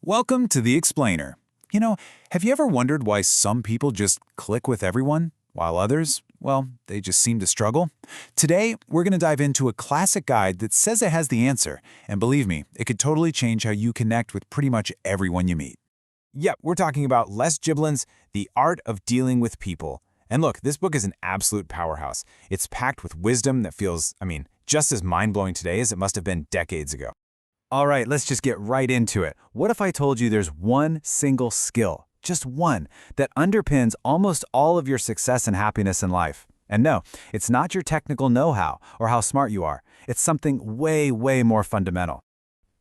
Welcome to The Explainer. Have you ever wondered why some people just click with everyone, while others, well, they just seem to struggle? Today, we're going to dive into a classic guide that says it has the answer, and believe me, it could totally change how you connect with pretty much everyone you meet. Yep, we're talking about Les Giblin's The Art of Dealing with People. And look, this book is an absolute powerhouse. It's packed with wisdom that feels, just as mind-blowing today as it must have been decades ago. All right, let's just get right into it. What if I told you there's one single skill, just one, that underpins almost all of your success and happiness in life? And no, it's not your technical know-how or how smart you are. It's something way, way more fundamental.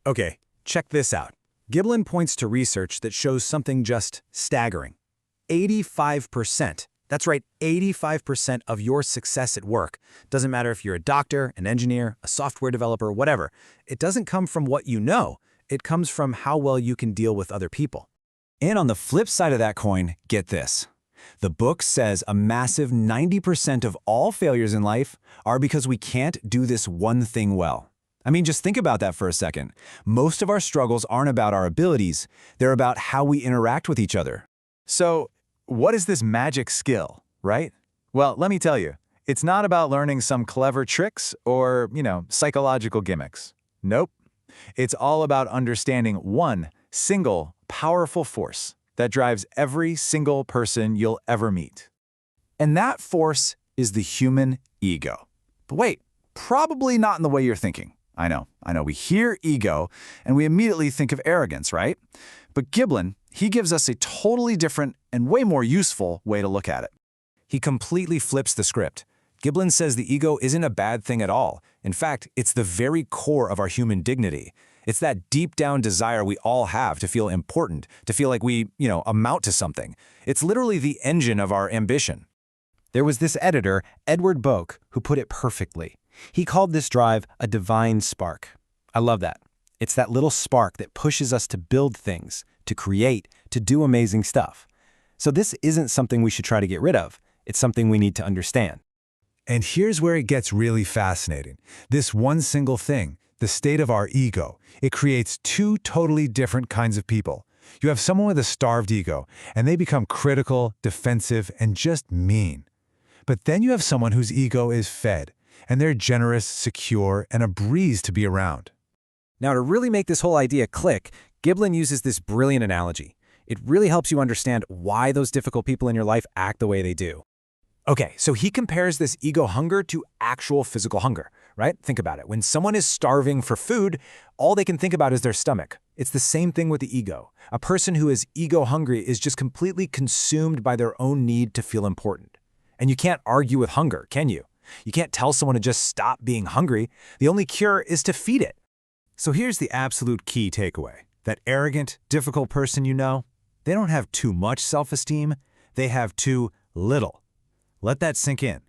Okay, check this out. Giblin points to research that shows something just staggering. 85%. That's right, 85% of your success at work. Doesn't matter if you're a doctor, an engineer, a software developer, whatever. It doesn't come from what you know. It comes from how well you can deal with other people. And on the flip side of that coin, get this. The book says a massive 90% of all failures in life are because we can't do this one thing well. Just think about that for a second. Most of our struggles aren't about our abilities. They're about how we interact with each other. So, what is this magic skill, right? Well, let me tell you, it's not about learning some clever tricks or, psychological gimmicks. Nope. It's all about understanding one single, powerful force that drives every single person you'll ever meet. And that force is the human ego. But wait, probably not in the way you're thinking. I know, we hear ego and we immediately think of arrogance, right? But Giblin, he gives us a totally different and way more useful way to look at it. He completely flips the script. Giblin says the ego isn't a bad thing at all. In fact, it's the very core of our human dignity. It's that deep down desire we all have to feel important, to feel like we, amount to something. It's literally the engine of our ambition. There was this editor, Edward Boak, who put it perfectly. He called this drive a divine spark. I love that. It's that little spark that pushes us to build things, to create, to do amazing stuff. So this isn't something we should try to get rid of. It's something we need to understand. And here's where it gets really fascinating. This one single thing, the state of our ego, it creates two totally different kinds of people. You have someone with a starved ego, and they become critical, defensive, and just mean. But then you have someone whose ego is fed, and they're generous, secure, and a breeze to be around. Now, to really make this whole idea click, Giblin uses this brilliant analogy. It really helps you understand why those difficult people in your life act the way they do. Okay, so he compares this ego hunger to actual physical hunger, right? Think about it. When someone is starving for food, all they can think about is their stomach. It's the same thing with the ego. A person who is ego hungry is just completely consumed by their own need to feel important. And you can't argue with hunger, can you? You can't tell someone to just stop being hungry. The only cure is to feed it. So here's the absolute key takeaway. That arrogant, difficult person they don't have too much self-esteem, they have too little. Let that sink in.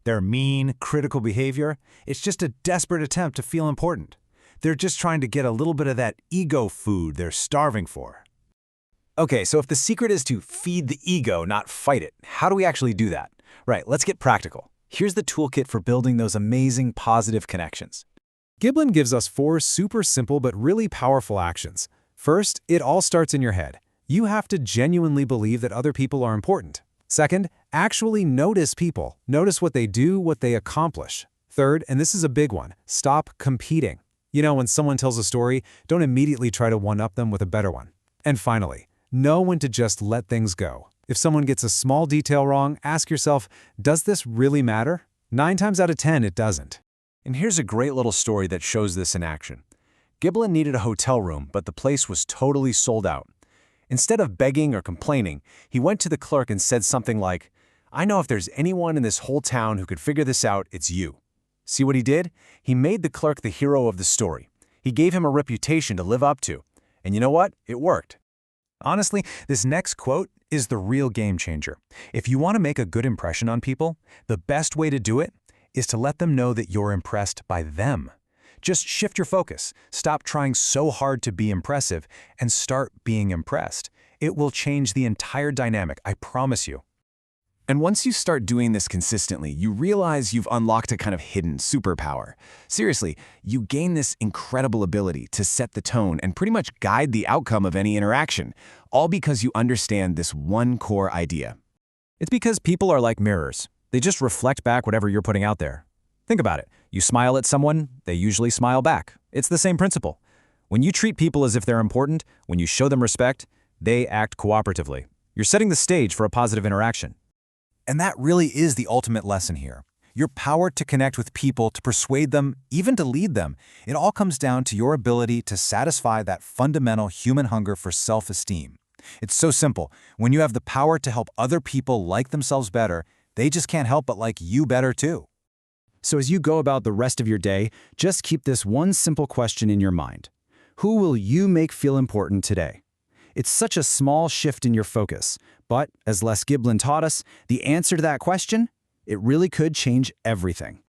Their mean, critical behavior, it's just a desperate attempt to feel important. They're just trying to get a little bit of that ego food they're starving for. Okay, so if the secret is to feed the ego, not fight it, how do we actually do that? Right, let's get practical. Here's the toolkit for building those amazing positive connections. Giblin gives us 4 super simple but really powerful actions. First, it all starts in your head. You have to genuinely believe that other people are important. Second, actually notice people. Notice what they do, what they accomplish. Third, and this is a big one, stop competing. When someone tells a story, don't immediately try to one-up them with a better one. And finally, know when to just let things go. If someone gets a small detail wrong, ask yourself, does this really matter? 9 times out of 10, it doesn't. And here's a great little story that shows this in action. Giblin needed a hotel room, but the place was totally sold out. Instead of begging or complaining, he went to the clerk and said something like, "I know if there's anyone in this whole town who could figure this out, it's you." See what he did? He made the clerk the hero of the story. He gave him a reputation to live up to. And you know what? It worked. Honestly, this next quote is the real game changer. If you want to make a good impression on people, the best way to do it is to let them know that you're impressed by them. Just shift your focus. Stop trying so hard to be impressive and start being impressed. It will change the entire dynamic, I promise you. And once you start doing this consistently, you realize you've unlocked a kind of hidden superpower. Seriously, you gain this incredible ability to set the tone and pretty much guide the outcome of any interaction, all because you understand this one core idea. It's because people are like mirrors. They just reflect back whatever you're putting out there. Think about it. You smile at someone, they usually smile back. It's the same principle. When you treat people as if they're important, when you show them respect, they act cooperatively. You're setting the stage for a positive interaction. And that really is the ultimate lesson here. Your power to connect with people, to persuade them, even to lead them. It all comes down to your ability to satisfy that fundamental human hunger for self-esteem. It's so simple. When you have the power to help other people like themselves better, they just can't help but like you better too. So as you go about the rest of your day, just keep this one simple question in your mind. Who will you make feel important today? It's such a small shift in your focus, but as Les Giblin taught us, the answer to that question, it really could change everything.